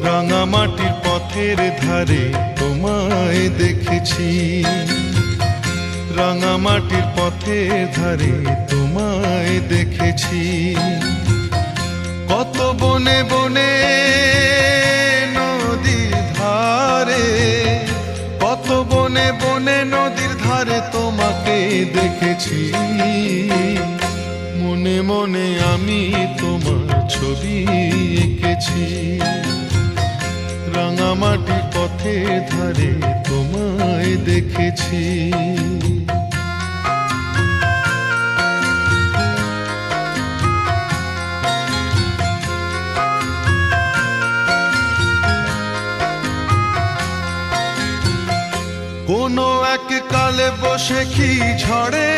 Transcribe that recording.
রাঙামাটির পথের ধারে তোমায় দেখেছি, রাঙামাটির পথের ধারে তোমায় দেখেছি। কত বনে বনে নদীর ধারে, কত বনে বনে নদীর ধারে তোমাকে দেখেছি। মনে মনে আমি তোমার ছবি এঁকেছি, রাঙামাটির পথের ধারে তোমায় দেখেছি। কোনো এক কালে বসে কি ঝড়ে